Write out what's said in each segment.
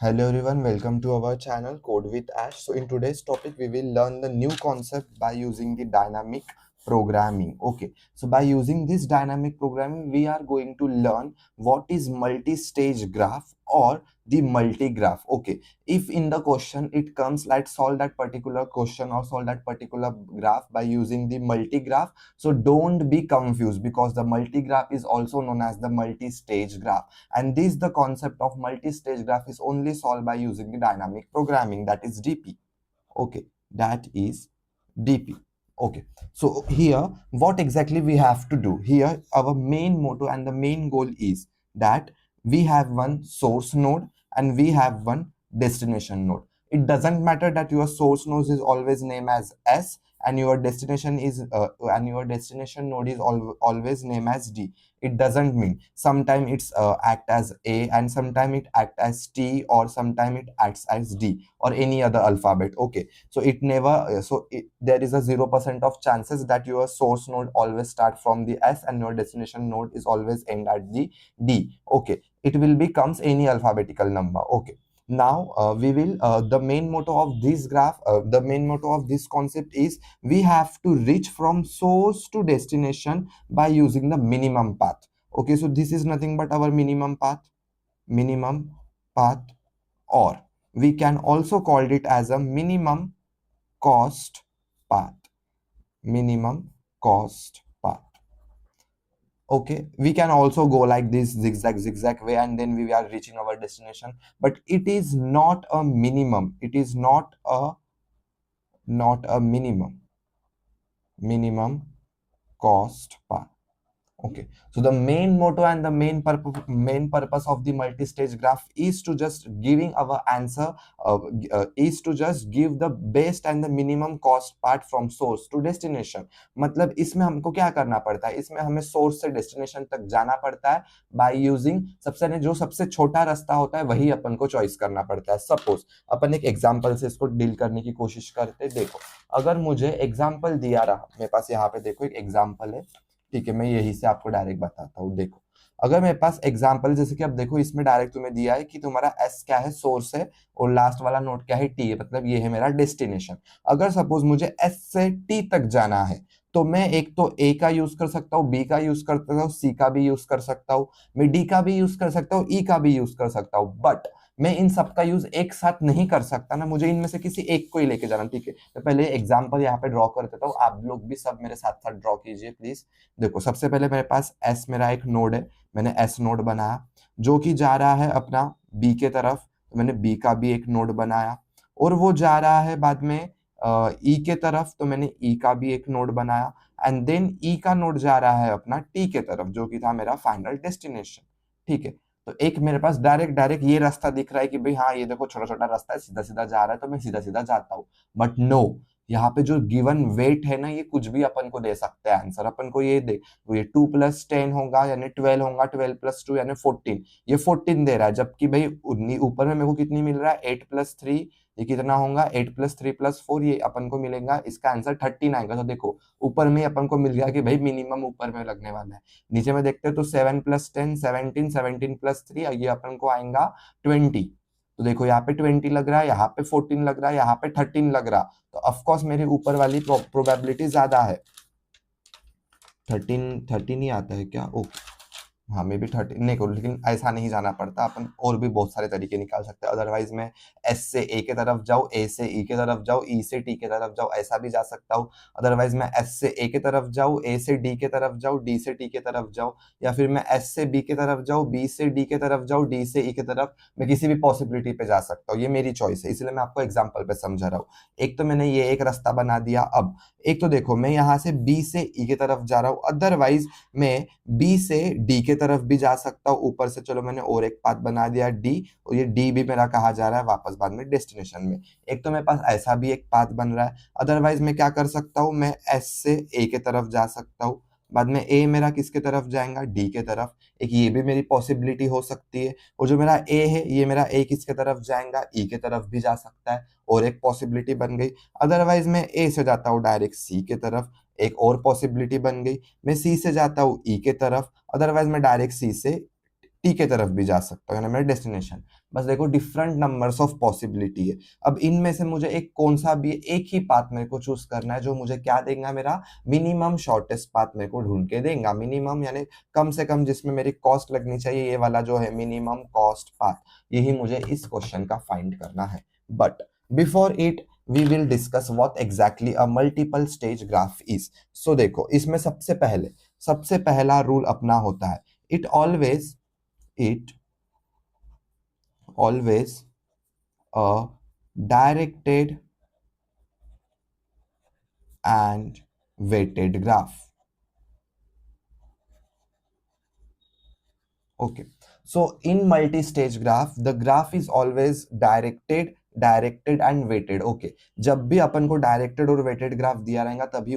Hello everyone, welcome to our channel Code with Ash. So in today's topic, we will learn the new concept by using the dynamic programming. Okay, so by using this dynamic programming, we are going to learn what is multi-stage graph or the multi-graph. Okay, if in the question it comes, let's solve that particular question or solve that particular graph by using the multi-graph. So don't be confused because the multi-graph is also known as the multi-stage graph, and this the concept of multi-stage graph is only solved by using the dynamic programming, that is DP. Okay, that is DP. Okay, so here what exactly we have to do here, our main motto and the main goal is that we have one source node and we have one destination node. It doesn't matter that your source node is always named as S and your destination node is always named as D. It doesn't mean sometime it's act as A and sometime it act as T, or sometime it acts as D or any other alphabet. Okay, so it never there is a 0% of chances that your source node always start from the S and your destination node is always end at the D. Okay, it will becomes any alphabetical number. Okay, now we will the main motto of this graph, the main motto of this concept is we have to reach from source to destination by using the minimum path. Okay, so this is nothing but our minimum path, or we can also call it as a minimum cost path. Minimum cost path. Okay, we can also go like this zigzag way and then we are reaching our destination, but it is not a minimum. It is not a minimum cost path. Okay, so the main motto and the main purpose of the multi-stage graph is to just giving our answer, is to just give the best and the minimum cost part from source to destination. मतलब इसमें हमको क्या करना पड़ता है, इसमें हमें source से डेस्टिनेशन तक जाना पड़ता है बाय यूजिंग जो सबसे छोटा रास्ता होता है वही अपन को चॉइस करना पड़ता है. सपोज अपन एक एग्जांपल से इसको डील करने की कोशिश करते. देखो, अगर मुझे एग्जांपल दिया रहा, मेरे पास यहाँ पे देखो एक एग्जांपल है. ठीक है, मैं यही से आपको डायरेक्ट बताता हूँ. देखो, अगर मेरे पास एग्जांपल जैसे कि अब देखो इसमें डायरेक्ट तुम्हें दिया है कि तुम्हारा एस क्या है, सोर्स है, और लास्ट वाला नोड क्या है, टी है, मतलब ये है मेरा डेस्टिनेशन. अगर सपोज मुझे एस से टी तक जाना है तो मैं एक तो ए का यूज कर सकता हूँ, बी का यूज कर सकता हूँ, सी का भी यूज कर सकता हूँ, मैं डी का भी यूज कर सकता हूँ, ई का भी यूज कर सकता हूँ, बट मैं इन सब का यूज एक साथ नहीं कर सकता ना, मुझे इनमें से किसी एक को ही लेके जाना. ठीक है, तो पहले एग्जांपल यहाँ पे ड्रॉ कर देता हूँ, आप लोग भी सब मेरे साथ साथ ड्रॉ कीजिए प्लीज. देखो, सबसे पहले मेरे पास एस मेरा एक नोड है, मैंने एस नोड बनाया जो कि जा रहा है अपना बी के तरफ, तो मैंने बी का भी एक नोड बनाया, और वो जा रहा है बाद में ई के तरफ, तो मैंने ई का भी एक नोड बनाया, एंड देन ई का नोड जा रहा है अपना टी के तरफ जो कि था मेरा फाइनल डेस्टिनेशन. ठीक है, तो एक मेरे पास डायरेक्ट डायरेक्ट ये रास्ता दिख रहा है कि भाई हाँ ये देखो छोटा छोटा रास्ता है, सीधा सीधा जा रहा है, तो मैं सीधा सीधा जाता हूँ. बट नो, यहाँ पे जो गिवन वेट है ना, ये कुछ भी अपन को दे सकते हैं आंसर. अपन को ये दे, तो ये 2+10 होगा यानी 12 होगा, 12+2 यानी 14. ये 14 दे रहा है, जबकि भाई ऊपर में मेरे को कितनी मिल रहा है, 8+3, ये कितना होगा, 8+3+4, ये अपन को मिलेगा, इसका आंसर 13 आएगा. तो देखो ऊपर में अपन को मिल गया कि भाई मिनिमम ऊपर में लगने वाला है. नीचे में देखते हैं तो 7+10 17, 17+3 ये अपन को आएगा 20. तो देखो यहाँ पे 20 लग रहा है, यहाँ पे 14 लग रहा है, यहाँ पे 13 लग रहा, तो ऑफकोर्स मेरे ऊपर वाली प्रोबेबिलिटी ज्यादा है. 13 ही आता है क्या? ओके, हाँ मे बी 13 नहीं करो, लेकिन ऐसा नहीं जाना पड़ता, अपन और भी बहुत सारे तरीके निकाल सकते हैं. अदरवाइज मैं एस से ए के तरफ जाऊँ, ए से ई के तरफ जाऊँ, ई से टी के तरफ जाऊँ, ऐसा भी जा सकता हूँ. अदरवाइज मैं एस से ए के तरफ जाऊँ, ए से डी के तरफ जाऊँ, डी से टी के तरफ जाऊँ, या फिर मैं एस से बी के तरफ जाऊँ, बी से डी के तरफ जाऊँ, डी से ई के तरफ. मैं किसी भी पॉसिबिलिटी पे जा सकता हूँ, ये मेरी चॉइस है, इसलिए मैं आपको एग्जाम्पल पे समझा रहा हूँ. एक तो मैंने ये एक रास्ता बना दिया. अब एक तो देखो मैं यहाँ से बी से ई के तरफ जा रहा हूँ, अदरवाइज मैं बी से डी के तरफ भी जा सकता हूँ ऊपर से. चलो मैंने और एक पाथ बना दिया डी, और ये डी भी मेरा कहा जा रहा है वापस बाद में डेस्टिनेशन में. एक तो मेरे पास ऐसा भी एक पाथ बन रहा है. अदरवाइज मैं क्या कर सकता हूँ, मैं एस से ए के तरफ जा सकता हूँ, बाद में ए मेरा किसके तरफ जाएगा, डी के तरफ. एक ये भी मेरी पॉसिबिलिटी हो सकती है. और जो मेरा ए है, ये मेरा ए किसके तरफ जाएगा, ई के तरफ भी जा सकता है, और एक पॉसिबिलिटी बन गई. अदरवाइज मैं ए से जाता हूँ डायरेक्ट सी के तरफ, एक और पॉसिबिलिटी बन गई. मैं सी से जाता हूँ ई के तरफ, अदरवाइज मैं डायरेक्ट सी से टी के तरफ भी जा सकता हूँ, यानी मेरा डेस्टिनेशन। बस देखो डिफरेंट नंबर्स ऑफ पॉसिबिलिटी है। अब इनमें से मुझे एक कौन सा भी एक ही पाथ मेरे को चूज करना है जो मुझे क्या देगा, मेरा मिनिमम शॉर्टेस्ट पाथ मेरे को ढूंढ के देगा। मिनिमम यानी कम से कम जिसमें मेरी कॉस्ट लगनी चाहिए, ये वाला जो है मिनिमम कॉस्ट पाथ, यही मुझे इस क्वेश्चन का फाइंड करना है। But before it we will discuss what exactly a multiple stage graph is. So देखो इसमें सबसे पहला रूल अपना होता है, it always a directed and weighted graph. Okay, so in multi-stage graph, the graph is always directed and weighted. Okay, जब भी अपन को डायरेक्टेड और वेटेड ग्राफ दिया रहेगा तभी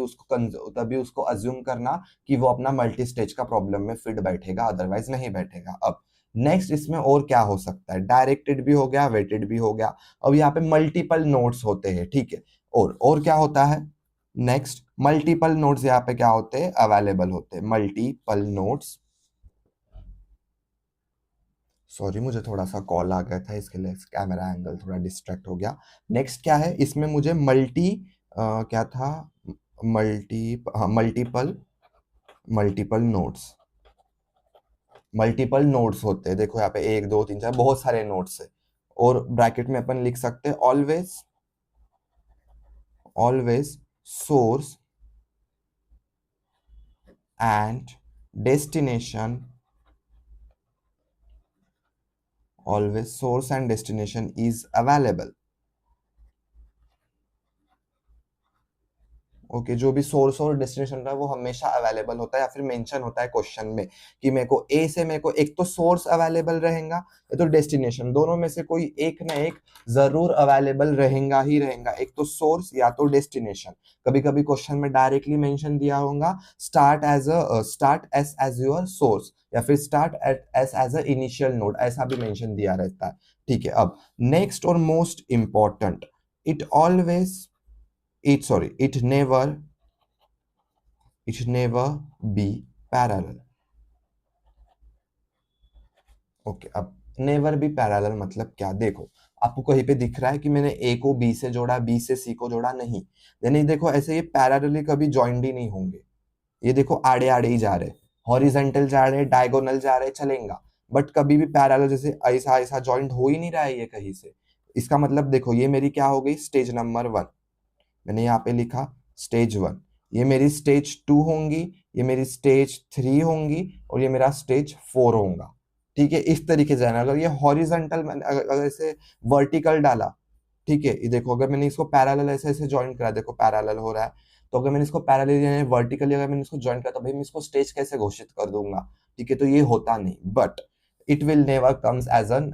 उसको अज्यूम करना कि वो अपना मल्टी स्टेज का प्रॉब्लम में फिट बैठेगा, अदरवाइज नहीं बैठेगा। अब नेक्स्ट इसमें और क्या हो सकता है, डायरेक्टेड भी हो गया, वेटेड भी हो गया। अब यहाँ पे मल्टीपल नोड्स होते हैं, ठीक है। और क्या होता है, नेक्स्ट मल्टीपल नोड्स यहाँ पे क्या होते हैं, अवेलेबल होते हैं मल्टीपल नोड्स। सॉरी मुझे थोड़ा सा कॉल आ गया था, इसके लिए कैमरा एंगल थोड़ा डिस्ट्रैक्ट हो गया। नेक्स्ट क्या है, इसमें मुझे क्या था, मल्टीपल मल्टीपल नोड्स होते हैं। देखो यहाँ पे 1 2 3 4 बहुत सारे नोड्स है। और ब्रैकेट में अपन लिख सकते हैं always source and destination, always source and destination is available. Okay जो भी सोर्स और डेस्टिनेशन रहा है वो हमेशा अवेलेबल होता है, या फिर मेंशन होता है क्वेश्चन में कि मेरे को ए से मेरे को एक तो सोर्स अवेलेबल रहेगा या तो डेस्टिनेशन, दोनों में से कोई एक ना एक जरूर अवेलेबल रहेगा ही रहेगा, एक तो सोर्स या तो डेस्टिनेशन। कभी कभी क्वेश्चन में डायरेक्टली मेंशन दिया होगा स्टार्ट एस योर सोर्स, या फिर start S a initial node, ऐसा भी मेंशन दिया रहता है, ठीक है। अब नेक्स्ट और most important, it always it never be parallel. Okay अब नेवर बी पैरेलल मतलब क्या, देखो आपको कहीं पे दिख रहा है कि मैंने ए को बी से जोड़ा, बी से सी को जोड़ा, नहीं। यानी देखो ऐसे ये पैरेलली कभी जॉइंट ही नहीं होंगे। ये देखो आड़े आड़े ही जा रहे, हॉरिजेंटल जा रहे, डायगोनल जा रहे, चलेगा, बट कभी भी पैरेलल जैसे ऐसा ऐसा जॉइंट हो ही नहीं रहा है ये कहीं से। इसका मतलब देखो ये मेरी क्या हो गई, स्टेज नंबर 1। मैंने यहाँ पे लिखा स्टेज 1, ये मेरी स्टेज 2 होंगी, ये मेरी स्टेज 3 होंगी, और ये मेरा स्टेज 4 होगा, ठीक है। इस तरीके से जाना। अगर ये हॉरिजॉन्टल अगर ऐसे वर्टिकल डाला, ठीक है, ये देखो अगर मैंने इसको पैरेलल ऐसे ऐसे ज्वाइन करा, देखो पैरेलल हो रहा है, तो अगर मैंने इसको पैरेलल वर्टिकली अगर मैंने इसको ज्वाइन करा तो भाई मैं इसको स्टेज कैसे घोषित कर दूंगा, ठीक है। तो ये होता नहीं, but it will never comes as an,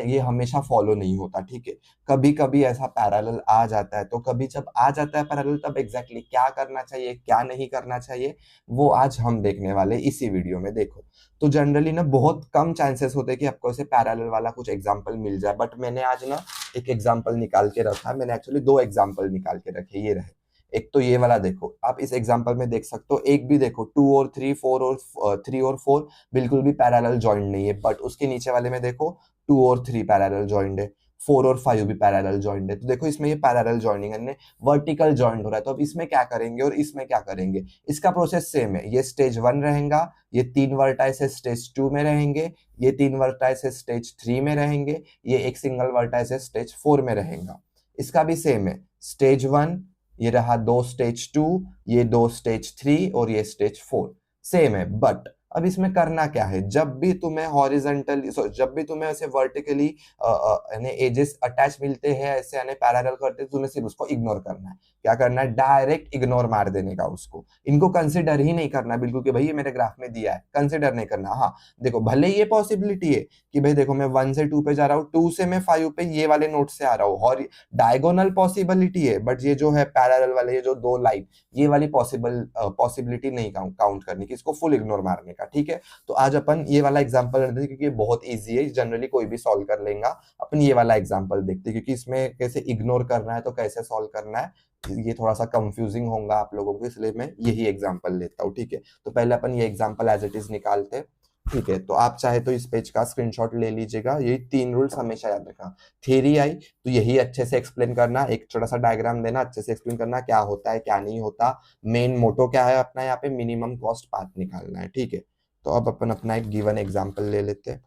ये हमेशा फॉलो नहीं होता, ठीक है। कभी कभी ऐसा पैरेलल आ जाता है, तो कभी जब आ जाता है पैरेलल तब एग्जैक्टली क्या करना चाहिए क्या नहीं करना चाहिए वो आज हम देखने वाले इसी वीडियो में। देखो तो जनरली ना बहुत कम चांसेस होते हैं कि आपको ऐसे पैरेलल वाला कुछ एग्जांपल मिल जाए, बट मैंने आज ना एक एग्जांपल निकाल के रखा। मैंने एक्चुअली 2 एग्जांपल निकाल के रखे, ये रहे। एक तो ये वाला देखो, आप इस एग्जांपल में देख सकते हो, एक भी देखो 2 और 3 4 और 3 और 4 बिल्कुल भी पैरेलल जॉइंट नहीं है, बट उसके नीचे वाले में देखो 2 और 3 पैरेलल जॉइंट है, 4 और 5 भी पैरेलल जॉइंट है। तो देखो इसमें ये पैरेलल जॉइनिंग है, वर्टिकल जॉइंट हो रहा है। तो अब इसमें क्या करेंगे और इसमें क्या करेंगे, इसका प्रोसेस सेम है। ये स्टेज 1 रहेगा, ये 3 वर्टाइसेस स्टेज 2 में रहेंगे, ये 3 वर्टाइसेस स्टेज 3 में रहेंगे, ये एक सिंगल वर्टाइसेस स्टेज 4 में रहेगा। इसका भी सेम है, स्टेज 1, ये रहा 2 स्टेज 2, ये 2 स्टेज 3 और ये स्टेज 4, सेम है। बट अब इसमें करना क्या है, जब भी तुम्हें हॉरिजॉन्टली जब भी तुम्हें ऐसे वर्टिकली यानी एजेस अटैच मिलते हैं ऐसे यानी पैरेलल करते हैं, तुम्हें सिर्फ उसको इग्नोर करना है। क्या करना है, डायरेक्ट इग्नोर मार देने का उसको, इनको कंसिडर ही नहीं करना बिल्कुल कि भाई ये मेरे ग्राफ में दिया है, कंसिडर नहीं करना। हाँ देखो भले ये पॉसिबिलिटी है कि भाई देखो मैं 1 से 2 पे जा रहा हूँ, 2 से मैं 5 पे ये वाले नोट से आ रहा हूँ, और डायगोनल पॉसिबिलिटी है, बट ये जो है पैरेलल वाले ये जो 2 लाइन, ये वाली पॉसिबिलिटी नहीं काउंट करने की, इसको फुल इग्नोर मारने का, ठीक है। तो आज अपन ये वाला एग्जांपल लेते हैं क्योंकि ये बहुत इजी है, जनरली कोई भी सॉल्व कर लेगा। अपन ये वाला एग्जांपल देखते हैं क्योंकि इसमें कैसे इग्नोर करना है तो कैसे सॉल्व करना है ये थोड़ा सा कंफ्यूजिंग होगा आप लोगों को, इसलिए मैं यही एग्जांपल लेता हूँ, ठीक है। तो पहले अपन ये एग्जांपल एज इट इज निकालते हैं। ठीक है, तो आप चाहे तो इस पेज का स्क्रीनशॉट ले लीजिएगा। ये 3 रूल्स हमेशा याद रखना। थ्योरी आई तो यही अच्छे से एक्सप्लेन करना, एक छोटा सा डायग्राम देना, अच्छे से एक्सप्लेन करना क्या होता है क्या नहीं होता, मेन मोटो क्या है अपना, यहाँ पे मिनिमम कॉस्ट पाथ निकालना है। ठीक है, तो अब अपन अपना एक गिवन एग्जाम्पल ले लेते हैं।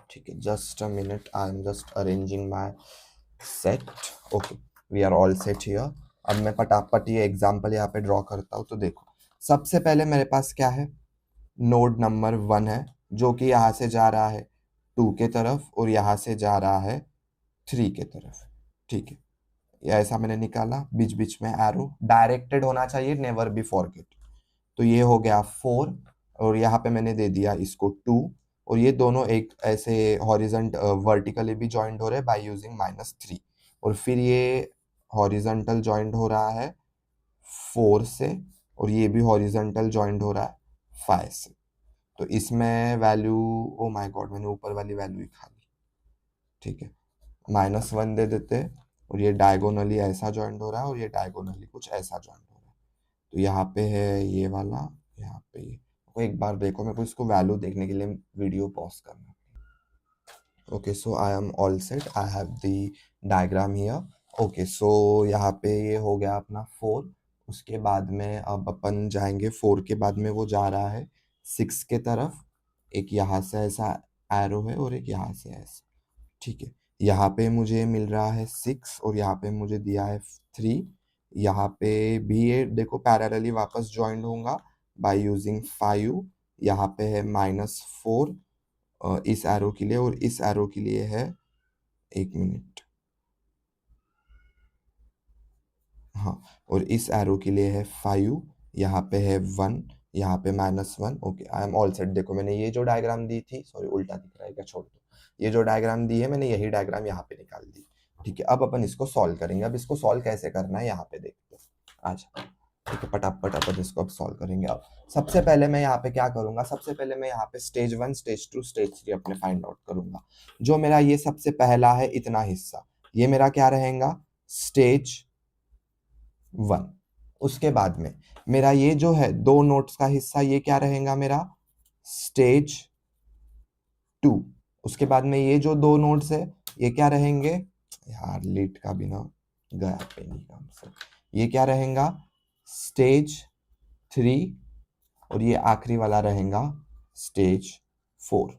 ठीक है, just a minute, I am just arranging my set. Okay, we are all set here. अब मैं पटापट ये एग्जाम्पल यहाँ पे ड्रॉ करता हूँ। तो देखो, सबसे पहले मेरे पास क्या है, नोड नंबर 1 है जो कि यहाँ से जा रहा है 2 के तरफ और यहाँ से जा रहा है 3 के तरफ। ठीक है, ये ऐसा मैंने निकाला, बीच बीच में एरो डायरेक्टेड होना चाहिए, नेवर बी फॉरगेट। तो ये हो गया 4 और यहाँ पे मैंने दे दिया इसको 2, और ये दोनों एक ऐसे हॉरिजेंट वर्टिकली भी ज्वाइंट हो रहे हैं बाय यूजिंग -3, और फिर ये हॉरिजेंटल ज्वाइंट हो रहा है 4 से, और ये भी हॉरिजेंटल ज्वाइंट हो रहा है 5 से। तो इसमें वैल्यू, ओ माय गॉड, मैंने ऊपर वाली वैल्यू ही खा ली। ठीक है, -1 दे देते हैं, और ये डायगोनली ऐसा ज्वाइंट हो रहा है और ये डायगोनली कुछ ऐसा ज्वाइंट हो रहा है। तो यहाँ पे है ये वाला, यहाँ पे ये। तो एक बार देखो, मेरे को इसको वैल्यू देखने के लिए वीडियो पॉज करना। Okay, so I am all set, I have the diagram here. Okay, so यहाँ पे ये हो गया अपना 4। उसके बाद में अब अपन जाएंगे 4 के बाद में, वो जा रहा है 6 के तरफ। एक यहाँ से ऐसा एरो है और एक यहाँ से ऐसा। ठीक है, यहाँ पे मुझे मिल रहा है 6 और यहाँ पे मुझे दिया है 3। यहाँ पे भी ये देखो पैरेलली वापस ज्वाइंट होगा बाय यूजिंग 5। यहाँ पे है -4 इस एरो के लिए, और इस एरो के लिए है, एक मिनट, हाँ, और इस एरो के लिए है 5। यहाँ पे है 1, यहाँ पे -1। Okay, I am all set. देखो, मैंने ये जो डायग्राम दी थी, सॉरी उल्टा दिख रहा है क्या, छोड़ दो, ये जो डायग्राम दी है मैंने, यही डायग्राम यहाँ पे निकाल दी। ठीक है, अब अपन इसको सॉल्व करेंगे। अब इसको सॉल्व कैसे करना है यहाँ पे देखते हैं। अच्छा, ठीक है, पटापट अपन इसको अब सॉल्व करेंगे। अब सबसे पहले मैं यहाँ पे क्या करूंगा, सबसे पहले मैं यहाँ पे स्टेज 1, स्टेज 2, स्टेज 3 अपने फाइंड आउट करूंगा। जो मेरा ये सबसे पहला है इतना हिस्सा, ये मेरा क्या रहेगा, स्टेज 1। उसके बाद में मेरा ये जो है 2 नोट्स का हिस्सा, ये क्या रहेगा मेरा, स्टेज 2। उसके बाद में ये जो 2 नोट्स है, ये क्या रहेंगे, यार लीड का बिना गया पे नहीं काम से, ये क्या रहेगा, स्टेज 3, और ये आखिरी वाला रहेगा स्टेज 4।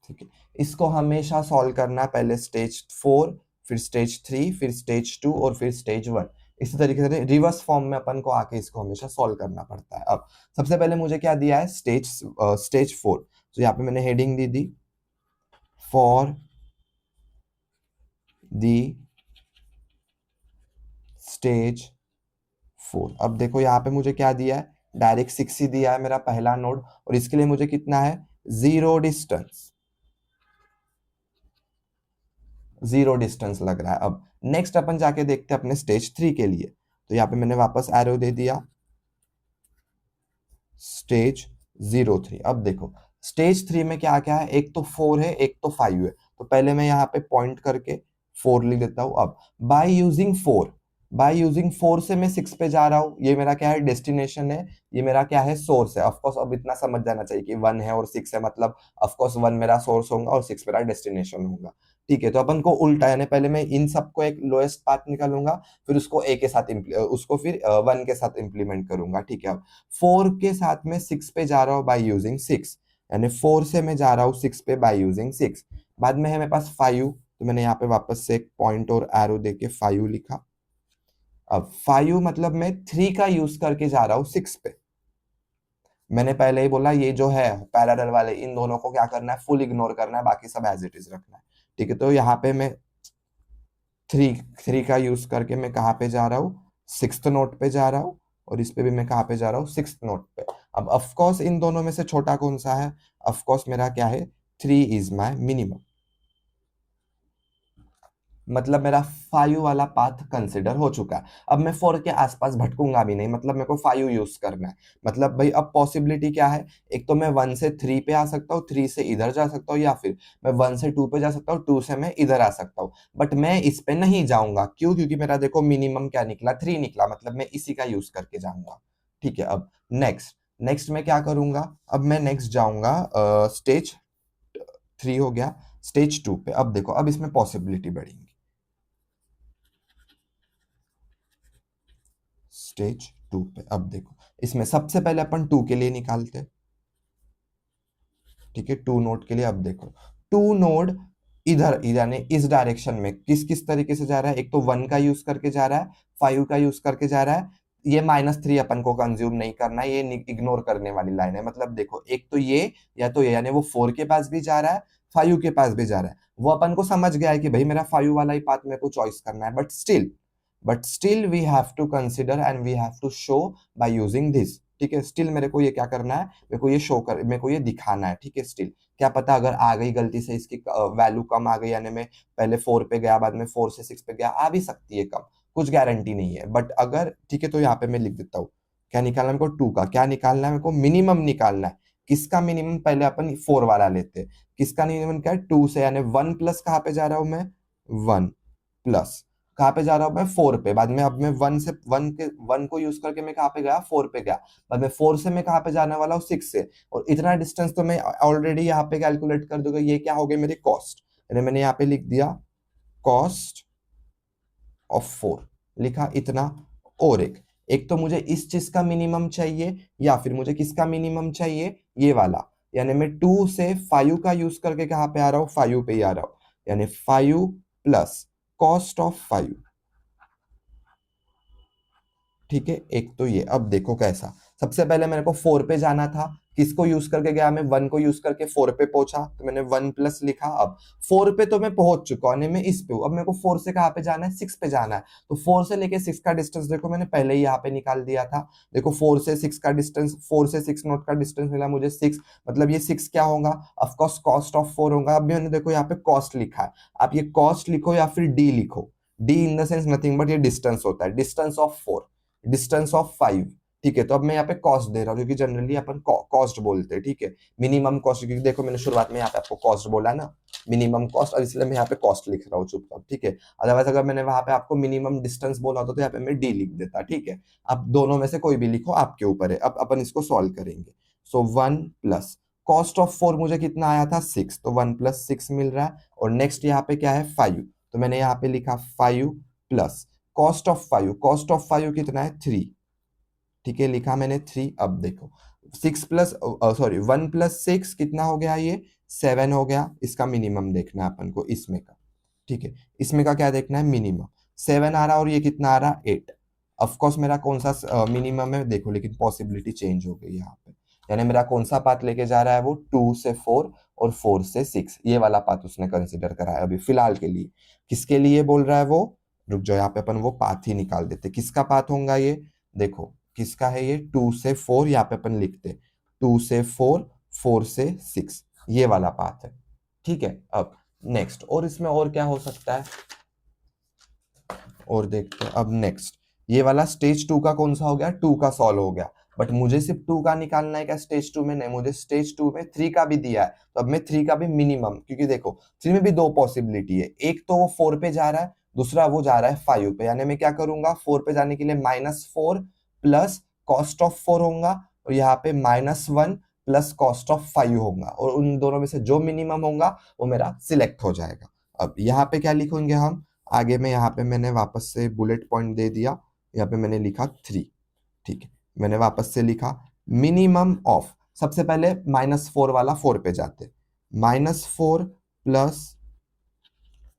ठीक है, इसको हमेशा सॉल्व करना है, पहले स्टेज 4, फिर स्टेज 3, फिर स्टेज 2 और फिर स्टेज 1। इसी तरीके से रिवर्स फॉर्म में अपन को आके इसको हमेशा सॉल्व करना पड़ता है। अब सबसे पहले मुझे क्या दिया है, स्टेज 4। तो यहाँ पे मैंने heading the the, for the stage 4। अब देखो यहाँ पे मुझे क्या दिया है, डायरेक्ट 6 ही दिया है मेरा पहला नोड, और इसके लिए मुझे कितना है, 0 डिस्टेंस, 0 डिस्टेंस लग रहा है। अब नेक्स्ट अपन जाके देखते हैं अपने स्टेज 3 के लिए। तो यहाँ पे मैंने वापस एरो दे दिया, स्टेज 03। अब देखो स्टेज 3 में क्या क्या है, एक तो 4 है, एक तो 5 है। तो पहले मैं यहाँ पे पॉइंट करके 4 लिख देता हूँ। अब बाय यूजिंग 4 से मैं 6 पे जा रहा हूँ। ये मेरा क्या है, डेस्टिनेशन है, ये मेरा क्या है, सोर्स है। ऑफकोर्स अब इतना समझ जाना चाहिए कि 1 है और 6 है, मतलब ऑफकोर्स 1 मेरा सोर्स होगा और 6 मेरा डेस्टिनेशन होगा। ठीक है, तो अपन को उल्टा, यानी पहले मैं इन सबको एक लोएस्ट पाथ निकालूंगा, फिर उसको ए के साथ उसको फिर 1 के साथ इंप्लीमेंट करूंगा। ठीक है, अब 4 के साथ में 6 पे जा रहा हूँ बाय यूजिंग 6, यानी 4 से मैं जा रहा हूँ 6 पे बाय यूजिंग 6। बाद में है मेरे पास 5, तो मैंने यहाँ पे वापस से एक पॉइंट और एरो देके 5 लिखा। अब 5 मतलब मैं 3 का यूज करके जा रहा हूँ 6 पे। मैंने पहले ही बोला, ये जो है पैरेलल वाले, इन दोनों को क्या करना है, फुल इग्नोर करना है, बाकी सब एज इट इज रखना है। ठीक है, तो यहाँ पे मैं 3 का यूज करके मैं कहाँ पे जा रहा हूँ, 6th नोट पे जा रहा हूँ, और इस पे भी मैं कहाँ पे जा रहा हूँ, 6th नोट पे। अब ऑफकोर्स इन दोनों में से छोटा कौन सा है, ऑफकोर्स मेरा क्या है, 3 इज माई मिनिमम। मतलब मेरा 5 वाला पाथ कंसिडर हो चुका है। अब मैं 4 के आसपास भटकूंगा भी नहीं, मतलब मेरे को 5 यूज करना है। मतलब भाई अब पॉसिबिलिटी क्या है, एक तो मैं 1 से 3 पे आ सकता हूँ, 3 से इधर जा सकता हूँ, या फिर मैं 1 से 2 पे जा सकता हूँ, 2 से मैं इधर आ सकता हूँ। बट मैं इस पे नहीं जाऊंगा, क्यों, क्योंकि मेरा देखो मिनिमम क्या निकला, 3 निकला, मतलब मैं इसी का यूज करके जाऊंगा। ठीक है। अब नेक्स्ट नेक्स्ट मैं क्या करूंगा, अब मैं नेक्स्ट जाऊंगा स्टेज 3 हो गया, स्टेज 2 पे। अब देखो, अब इसमें पॉसिबिलिटी बढ़ेंगी। स्टेज 2 पे अब देखो, इसमें सबसे पहले अपन 2 के लिए निकालते हैं, ठीक है। 2 नोड के लिए अब देखो, 2 नोड इधर यानी इस डायरेक्शन में किस किस तरीके से जा रहा है, एक तो 1 का यूज करके जा रहा है, 5 का यूज करके जा रहा है। ये -3 अपन को कंज्यूम नहीं करना है, ये इग्नोर करने वाली लाइन है। मतलब देखो, एक तो ये या तो ये, यानी वो 4 के पास भी जा रहा है, 5 के पास भी जा रहा है। वो अपन को समझ गया है कि भाई मेरा 5 वाला ही पाथ मेरे को चॉइस करना है, but still we have to consider and we have to show by using this, ठीक है। स्टिल मेरे को ये क्या करना है, मेरे को ये दिखाना है, ठीक है। स्टिल क्या पता अगर आ गई गलती से इसकी वैल्यू कम आ गई, यानी मैं पहले 4 पे गया, बाद में 4 से 6 पे गया, आ भी सकती है कम, कुछ गारंटी नहीं है। बट अगर ठीक है, तो यहाँ पे मैं लिख देता हूँ, क्या निकालना है मेरे को, 2 का। क्या निकालना है मेरे को, मिनिमम निकालना है। किसका मिनिमम, पहले अपन 4 वाला लेते हैं। किसका मिनिमम क्या है, 2 से, यानी 1 प्लस कहाँ पे जा रहा हूँ मैं, 1 प्लस कहाँ पे जा रहा हूँ मैं, 4 पे। बाद में अब मैं 1 को यूज करके मैं कहाँ पे गया, 4 पे गया। बाद में 4 से मैं कहाँ पे जाने वाला हूँ, 6 से। और इतना डिस्टेंस तो मैं ऑलरेडी यहाँ पे कैलकुलेट कर दूंगा। ये क्या हो गई मेरी कॉस्ट, यानी मैंने यहाँ पे लिख दिया कॉस्ट ऑफ 4, लिखा इतना। और एक तो मुझे इस चीज का मिनिमम चाहिए, या फिर मुझे किसका मिनिमम चाहिए, ये वाला। यानी मैं 2 से 5 का यूज करके कहाँ पे आ रहा हूँ, 5 पे ही आ रहा हूँ। यानी 5 प्लस कॉस्ट ऑफ 5, ठीक है। एक तो ये, अब देखो कैसा, सबसे पहले मेरे को 4 पे जाना था, किसको यूज करके गया मैं, 1 को यूज करके 4 पे पहुंचा, तो मैंने 1 प्लस लिखा। अब 4 पे तो मैं पहुंच चुका हूं, मैं इस पे हूं। अब मेरे को 4 से कहाँ पे जाना है, 6 पे जाना है। तो 4 से लेके 6 का डिस्टेंस देखो, मैंने पहले ही यहाँ पे निकाल दिया था। देखो 4 से 6 का डिस्टेंस, 4 से 6 नोट का डिस्टेंस मिला मुझे 6। मतलब ये 6 क्या होगा, ऑफकोर्स कॉस्ट ऑफ 4 होगा। अब मैंने देखो यहाँ पे कॉस्ट लिखा है, आप ये कॉस्ट लिखो या फिर डी लिखो। D in the sense nothing but ये डिस्टेंस होता है, डिस्टेंस ऑफ 4, डिस्टेंस ऑफ 5, ठीक है। तो अब मैं यहाँ पे कॉस्ट दे रहा हूँ, क्योंकि जनरली अपन कॉस्ट बोलते हैं, ठीक है। मिनिमम कॉस्ट, क्योंकि देखो मैंने शुरुआत में यहाँ पे आपको कॉस्ट बोला ना, मिनिमम कॉस्ट, और इसलिए मैं यहाँ पे कॉस्ट लिख रहा हूँ चुपचाप, ठीक है। अदरवाइज अगर मैंने वहां पे आपको मिनिमम डिस्टेंस बोला होता तो यहाँ पे मैं डी लिख देता, ठीक है। अब दोनों में से कोई भी लिखो, आपके ऊपर है। अब अपन इसको सॉल्व करेंगे। सो 1 प्लस कॉस्ट ऑफ 4 मुझे कितना आया था, 6, तो 1 प्लस 6 मिल रहा है। और नेक्स्ट यहाँ पे क्या है, 5, तो मैंने यहाँ पे लिखा 5 प्लस कॉस्ट ऑफ 5 कितना है, 3, ठीक है। लिखा मैंने 3। अब देखो 6 प्लस, सॉरी 1 प्लस 6 कितना हो गया, ये 7 हो गया। इसका मिनिमम देखना है अपन को, इसमें का, ठीक है। इसमें का क्या देखना है, मिनिमम 7 आ रहा है, और ये कितना आ रहा है, 8। ऑफकोर्स मेरा कौन सा मिनिमम है देखो, लेकिन पॉसिबिलिटी चेंज हो गई यहाँ पे। यानी मेरा कौन सा पाथ लेके जा रहा है, वो 2 से 4 और 4 से 6, ये वाला पाथ उसने कंसिडर करा है अभी फिलहाल के लिए। किसके लिए बोल रहा है वो, रुक जाओ, यहाँ पे अपन वो पाथ ही निकाल देते। किसका पाथ होगा ये, देखो किसका है ये, 2 से 4, यहाँ पे अपन लिखते 2 से 4, 4 से 6, ये वाला पाथ है, ठीक है। अब नेक्स्ट, और इसमें और क्या हो सकता है, और देखते हैं। अब नेक्स्ट ये वाला स्टेज 2 का कौन सा हो गया, 2 का सॉल्व हो गया। बट मुझे सिर्फ 2 का निकालना है क्या, स्टेज 2 में नहीं, मुझे स्टेज 2 में 3 का भी दिया है। तो अब मैं 3 का भी मिनिमम, क्योंकि देखो 3 में भी दो पॉसिबिलिटी है, एक तो वो 4 पे जा रहा है, दूसरा वो जा रहा है 5 पे। यानी मैं क्या करूंगा, 4 पे जाने के लिए -4 प्लस कॉस्ट ऑफ 4 होगा, और यहाँ पे -1 प्लस कॉस्ट ऑफ 5 होगा, और उन दोनों में से जो मिनिमम होगा वो मेरा सिलेक्ट हो जाएगा। अब यहाँ पे क्या लिखेंगे हम, आगे में यहाँ पे मैंने वापस से बुलेट पॉइंट दे दिया, यहाँ पे मैंने लिखा 3, ठीक है। मैंने वापस से लिखा मिनिमम ऑफ, सबसे पहले -4 वाला 4 पे जाते, -4 प्लस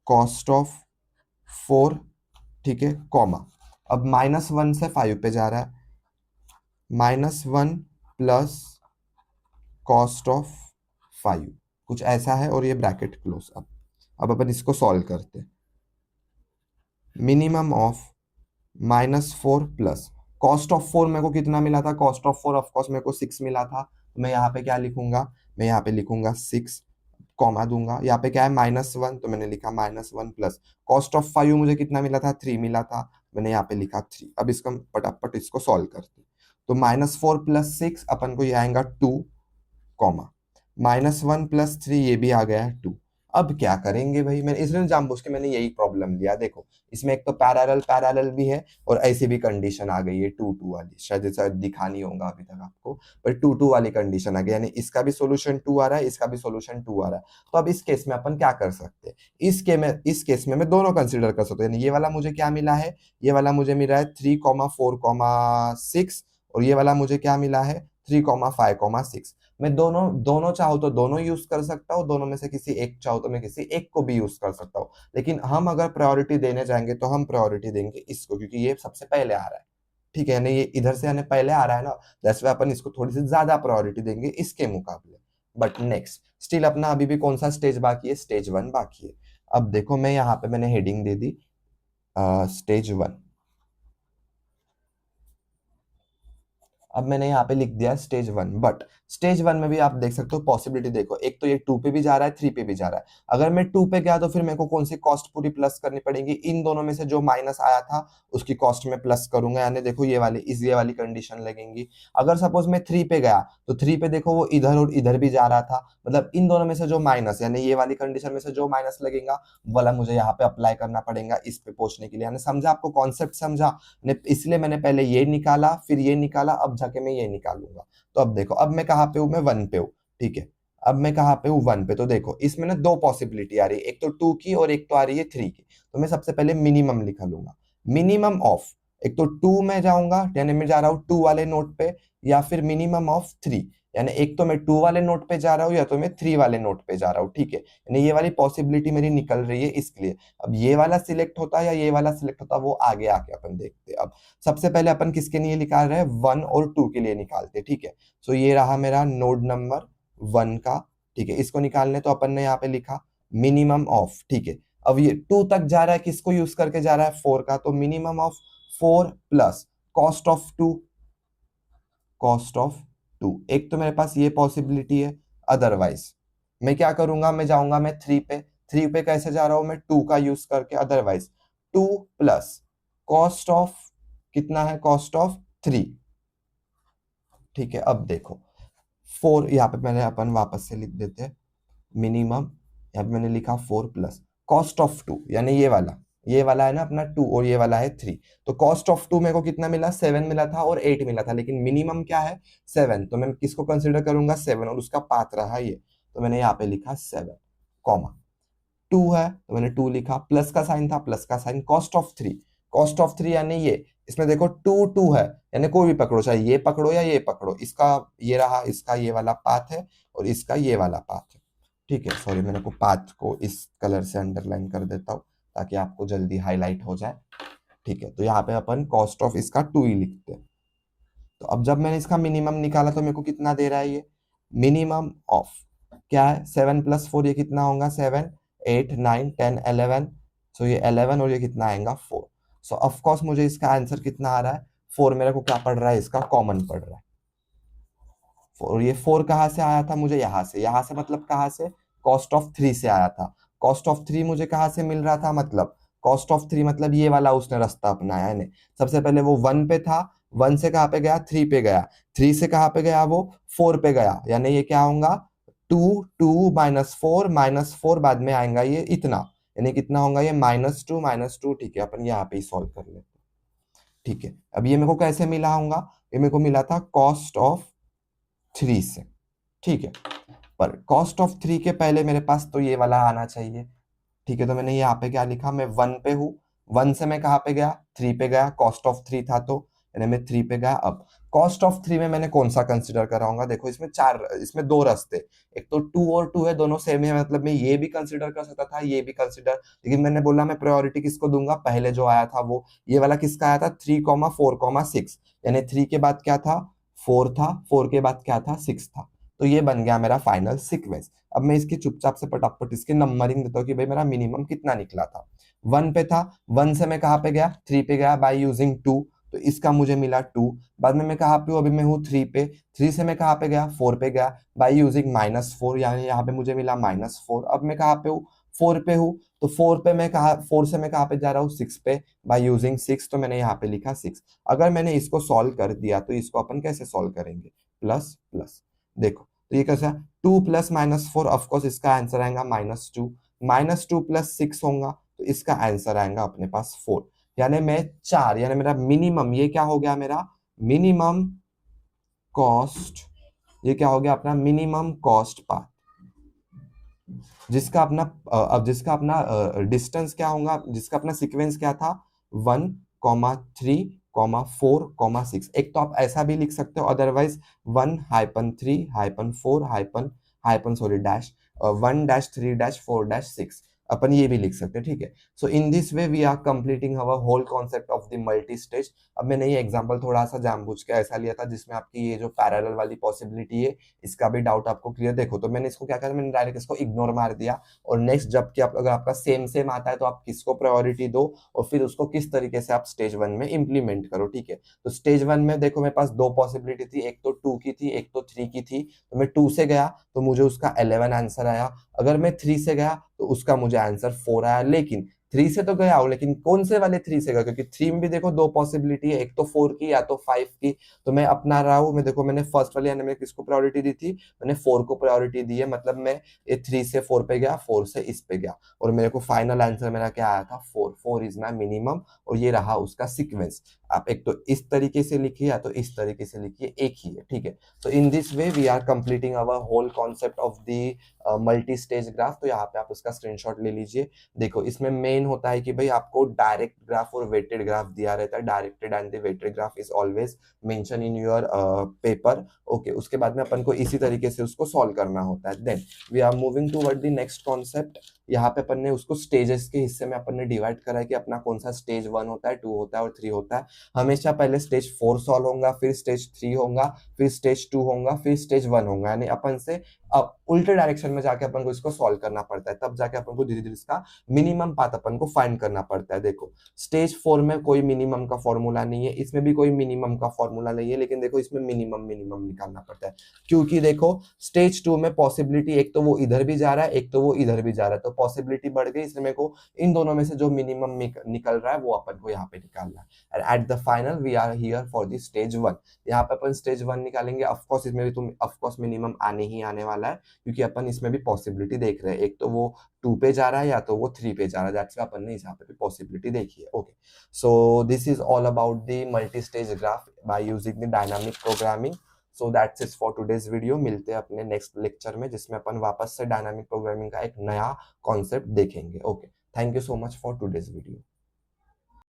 कॉस्ट ऑफ 4, ठीक है, कॉमा। अब -1 से 5 पे जा रहा है, -1 प्लस कॉस्ट ऑफ 5, कुछ ऐसा है, और ये ब्रैकेट क्लोज। अब अपन इसको सॉल्व करते, minimum of -4 plus cost of 4, मेरे को कितना मिला था, कॉस्ट ऑफ 4 ऑफकोर्स मेरे को 6 मिला था। तो मैं यहाँ पे क्या लिखूंगा, मैं यहाँ पे लिखूंगा 6, कॉमा दूंगा। यहाँ पे क्या है, -1, तो मैंने लिखा -1 प्लस कॉस्ट ऑफ 5 मुझे कितना मिला था, 3 मिला था, मैंने यहाँ पे लिखा 3। अब इसका पटापट इसको सॉल्व करते, तो -4 प्लस 6 अपन को ये आएगा 2, कॉमा -1 प्लस 3, ये भी आ गया है 2। अब क्या करेंगे भाई, मैंने इसलिए जानबूझ के मैंने यही प्रॉब्लम लिया। देखो इसमें एक तो पैरेलल पैरेलल भी है और ऐसी भी कंडीशन आ गई है 2 2 वाली, शायद दिखा नहीं होगा अभी तक आपको, पर 2 2 वाली कंडीशन आ गई, यानी इसका भी सॉल्यूशन 2 आ रहा है, इसका भी सॉल्यूशन 2 आ रहा है। तो अब इस केस में अपन क्या कर सकते हैं, इस केस में मैं दोनों कंसिडर कर सकता हूँ। यानी ये वाला मुझे क्या मिला है, ये वाला मुझे मिला है 3,4,6 और ये वाला मुझे क्या मिला है 3,5,6। मैं दोनों दोनों चाहो तो दोनों यूज कर सकता हूँ, दोनों में से किसी एक चाहो तो मैं किसी एक को भी यूज कर सकता हूँ, लेकिन हम अगर प्रायोरिटी देने जाएंगे तो हम प्रायोरिटी देंगे इसको, क्योंकि ये सबसे पहले आ रहा है। ठीक है, यानी ये इधर से आने पहले आ रहा है ना, दैट्स व्हाई अपन इसको थोड़ी सी ज्यादा प्रायोरिटी देंगे इसके मुकाबले। बट नेक्स्ट स्टिल अपना अभी भी कौन सा स्टेज बाकी है, स्टेज 1 बाकी है। अब देखो मैं यहाँ पे मैंने हेडिंग दे दी स्टेज 1। अब मैंने यहाँ पे लिख दिया स्टेज 1, बट स्टेज 1 में भी आप देख सकते हो पॉसिबिलिटी। देखो एक तो ये 2 पे भी जा रहा है, 3 पे भी जा रहा है। अगर मैं 2 पे गया तो फिर मेरे को कौन सी कॉस्ट पूरी प्लस करनी पड़ेगी, इन दोनों में से जो माइनस आया था उसकी कॉस्ट में प्लस करूंगा, यानी देखो ये वाली कंडीशन लगेंगी। अगर सपोज मैं 3 पे गया तो 3 पे देखो वो इधर और इधर भी जा रहा था, मतलब इन दोनों में से जो माइनस, यानी ये वाली कंडीशन में से जो माइनस लगेगा वाला मुझे यहाँ पे अप्लाई करना पड़ेगा इस पे पहुंचने के लिए। यानी समझा, आपको कॉन्सेप्ट समझा इसलिए मैंने पहले ये निकाला फिर ये निकाला, अब जाके मैं ये निकालूंगा। तो अब देखो अब मैं कहाँ पे हूँ, मैं 1 पे हूँ। ठीक है, अब मैं कहाँ पे हूँ 1 पे। तो देखो इसमें ना दो पॉसिबिलिटी आ रही है, एक तो 2 की और एक तो आ रही है 3 की। तो मैं सबसे पहले मिनिमम लिखा लूंगा, मिनिमम ऑफ, एक तो 2 में जाऊंगा यानी मैं जा रहा हूँ 2 वाले नोट पे, या फिर मिनिमम ऑफ 3, यानी एक तो मैं 2 वाले नोट पे जा रहा हूँ या तो मैं 3 वाले नोट पे जा रहा हूँ। ठीक है, यानी ये वाली पॉसिबिलिटी मेरी निकल रही है इसलिए। अब ये वाला सिलेक्ट होता है या ये वाला सिलेक्ट होता है वो आगे आके अपन देखते हैं। अब सबसे पहले अपन किसके लिए निकाल रहे हैं, 1 और 2 के लिए निकालते हैं। ठीक है, सो ये रहा मेरा नोड नंबर 1 का। ठीक है, इसको निकालने तो अपन ने यहाँ पे लिखा मिनिमम ऑफ। ठीक है, अब ये 2 तक जा रहा है, किसको यूज करके जा रहा है, 4 का, तो minimum of 4 plus cost of 2, cost of 2। एक तो मेरे पास ये पॉसिबिलिटी है, अदरवाइज मैं क्या करूंगा, मैं जाऊंगा मैं 3 पे। 3 पे कैसे जा रहा हूं मैं 2 का यूज करके, अदरवाइज 2 प्लस कॉस्ट ऑफ कितना है, कॉस्ट ऑफ 3। ठीक है, अब देखो 4 यहाँ पे मैंने अपन वापस से लिख देते हैं मिनिमम, यहाँ पे मैंने लिखा 4 प्लस कॉस्ट ऑफ 2, यानी ये वाला है ना अपना 2 और ये वाला है 3। तो कॉस्ट ऑफ 2 मेरे को कितना मिला, 7 मिला था और 8 मिला था, लेकिन मिनिमम क्या है 7, तो मैं किसको कंसिडर करूंगा 7, और उसका पाथ रहा ये, तो मैंने यहाँ पे लिखा 7 कॉमा 2 है तो मैंने 2 लिखा, प्लस का साइन था प्लस का sign, cost of 3, cost of 3 यानी ये, इसमें देखो 2 2 है, यानी कोई भी पकड़ो, चाहे ये पकड़ो या ये पकड़ो, इसका ये रहा, इसका ये वाला पाथ है और इसका ये वाला पाथ है। ठीक है, सॉरी मैंने को पाथ को इस कलर से अंडरलाइन कर देता हूँ ताकि आपको जल्दी हाईलाइट हो जाए। ठीक है, तो यहाँ पे अपन कॉस्ट ऑफ इसका 2 ही लिखते हैं। तो अब जब मैंने इसका मिनिमम निकाला तो मेरे को कितना दे रहा है ये, मिनिमम ऑफ क्या है 7 प्लस 4, ये कितना होगा 7 8 9 10 11, सो ये 11 और ये कितना आएगा 4। सो ऑफ कोर्स मुझे इसका आंसर कितना आ रहा है 4, मेरे को क्या पड़ रहा है इसका कॉमन पड़ रहा है। और ये 4 कहाँ से आया था मुझे, यहाँ से मतलब कहाँ से, कॉस्ट ऑफ 3 से आया था। कॉस्ट ऑफ 3 मुझे कहाँ से मिल रहा था, मतलब कॉस्ट ऑफ 3 मतलब ये वाला उसने रास्ता अपनाया है। सबसे पहले वो 1 पे था, 1 से कहाँ पे गया 3 पे गया, 3 से कहाँ पे गया वो 4 पे गया, यानी ये क्या होगा 2 2 -4 बाद में आएगा ये इतना, यानी कितना होगा ये -2 ठीक है, अपन यहाँ पे ही सॉल्व कर लेते हैं। ठीक है, अब ये मेरे को कैसे मिला होगा, ये मेरे को मिला था कॉस्ट ऑफ 3 से। ठीक है, पर कॉस्ट ऑफ 3 के पहले मेरे पास तो ये वाला आना चाहिए। ठीक है, तो मैंने यहाँ पे क्या लिखा, मैं 1 पे हूँ, 1 से मैं कहाँ पे गया 3 पे गया, कॉस्ट ऑफ 3 था तो यानी मैं 3 पे गया। अब कॉस्ट ऑफ 3 में मैंने कौन सा कंसिडर कराऊंगा, देखो इसमें दो रास्ते, एक तो 2 और 2 है, दोनों सेम है, मतलब मैं ये भी कंसिडर कर सकता था ये भी कंसिडर, लेकिन मैंने बोला मैं प्रायोरिटी किसको दूंगा, पहले जो आया था वो ये वाला किसका आया था 3,4,6, यानी 3 के बाद क्या था 4 था, 4 के बाद क्या था 6 था। तो ये बन गया मेरा फाइनल सीक्वेंस। अब मैं इसकी चुपचाप से पटापट इसकी नंबरिंग देता हूँ कि भाई मेरा मिनिमम कितना निकला था, 1 पे था, 1 से मैं कहाँ पे गया 3 पे गया बाय यूजिंग 2, तो इसका मुझे मिला 2। बाद में मैं कहाँ पे हूँ, अभी मैं हूँ 3 पे, 3 से मैं कहाँ पे गया 4 पे गया बाय यूजिंग -4, यानी यहाँ पे मुझे मिला -4। अब मैं कहाँ पे हूँ 4 पे हूँ, तो 4 से मैं कहाँ पे जा रहा हूँ 6 पे बाय यूजिंग 6, तो मैंने यहाँ पे लिखा 6। अगर मैंने इसको सॉल्व कर दिया तो इसको अपन कैसे सॉल्व करेंगे, प्लस प्लस, देखो तो ये कैसा 2 प्लस -4, ऑफकोर्स इसका आंसर आएगा -2, -2 + 6 होगा, तो इसका आंसर आएगा अपने पास 4। यानी मैं 4, यानी मेरा मिनिमम, ये क्या हो गया मेरा मिनिमम कॉस्ट, ये क्या हो गया अपना मिनिमम कॉस्ट पाथ, जिसका अपना अब जिसका अपना डिस्टेंस क्या होगा, जिसका अपना सीक्वेंस क्या था 1,3,4,6। एक तो आप ऐसा भी लिख सकते हो, अदरवाइज 1-3-4 हाइपन सॉरी डैश 1-3-4-6 अपन ये भी लिख सकते हैं, ठीक है। So in this way we are completing our whole concept of the multi stage. अब मैंने ये एग्जांपल थोड़ा सा जानबूझ के ऐसा लिया था जिसमें आपकी ये जो पैरेलल वाली पॉसिबिलिटी है इसका भी डाउट आपको क्लियर देखो, तो मैंने इसको क्या करा, मैंने डायरेक्ट इसको इग्नोर मार दिया। और नेक्स्ट जबकि आप अगर आपका सेम सेम आता है तो आप किसको प्रायोरिटी दो और फिर उसको किस तरीके से आप स्टेज 1 में इंप्लीमेंट करो, ठीक है। तो स्टेज 1 में देखो मेरे पास दो पॉसिबिलिटी थी, एक तो 2 की थी, एक तो 3 की थी। तो मैं 2 से गया तो मुझे उसका 11 आंसर आया। अगर मैं 3 से गया तो उसका मुझे आंसर 4 आया। लेकिन 3 से तो गया हूं, लेकिन कौन से वाले 3 से गया, क्योंकि 3 में भी देखो दो पॉसिबिलिटी है, एक तो 4 की या तो 5 की। तो मैं अपना रहा हूं, मैं देखो मैंने फर्स्ट वाले यानी मैं किसको प्रायोरिटी दी थी, मैंने 4 को प्रायोरिटी दी है। मतलब मैं ये 3 से 4 पे गया, 4 से इस पे गया, और मेरे को फाइनल आंसर मेरा क्या आया था 4। 4 इज माई मिनिमम, और ये रहा उसका सीक्वेंस। आप एक तो इस तरीके से लिखिए या तो इस तरीके से लिखिए, एक ही है, ठीक है। तो in this way we are completing our whole concept of the multi stage graph. तो यहाँ पे आप उसका स्क्रीनशॉट ले लीजिए। देखो इसमें मेन होता है कि भाई आपको डायरेक्ट ग्राफ और वेटेड ग्राफ दिया रहता है। Directed and the weighted graph is always mention in your paper. Okay, उसके बाद में अपन को इसी तरीके से उसको सॉल्व करना होता है। Then we are moving toward the next concept. यहाँ पे अपन ने उसको स्टेजेस के हिस्से में अपन ने डिवाइड करा है कि अपना कौन सा स्टेज 1 होता है, 2 होता है और 3 होता है। हमेशा पहले स्टेज 4 सॉल्व होगा, फिर स्टेज 3 होगा, फिर स्टेज 2 होगा, फिर स्टेज 1 होगा। यानी अपन से अब उल्टे डायरेक्शन में जाके अपन को इसको सॉल्व करना पड़ता है, तब जाके अपन को धीरे धीरे इसका मिनिमम पाथ अपन को फाइंड करना पड़ता है। देखो स्टेज 4 में कोई मिनिमम का फॉर्मूला नहीं है, इसमें भी कोई मिनिमम का फॉर्मूला नहीं है, लेकिन देखो इसमें मिनिमम मिनिमम निकालना पड़ता है। क्योंकि देखो स्टेज 2 में पॉसिबिलिटी एक तो वो इधर भी जा रहा है, एक तो वो इधर भी जा रहा है, तो पॉसिबिलिटी बढ़ गई, इसलिए मेरे को इन दोनों में से जो मिनिमम निकल रहा है वो अपन को यहाँ पे निकालना है। And at the final we are here for the stage 1। यहाँ पे अपन स्टेज 1 निकालेंगे। ऑफकोर्स इसमें भी तुम ऑफकोर्स मिनिमम आने ही आने वाला है, क्योंकि अपन इसमें भी पॉसिबिलिटी देख रहे हैं, एक तो वो 2 पे जा रहा है या तो वो 3 पे जा रहा है। दैट्स व्हाई अपन ने यहाँ पे भी पॉसिबिलिटी देखी है। Okay, so this is all about the multi stage graph by using the dynamic programming. So that's it for today's video. मिलते हैं अपने नेक्स्ट लेक्चर में, जिसमें अपन वापस से डायनामिक प्रोग्रामिंग का एक नया कॉन्सेप्ट देखेंगे। Okay, thank you so much for today's video.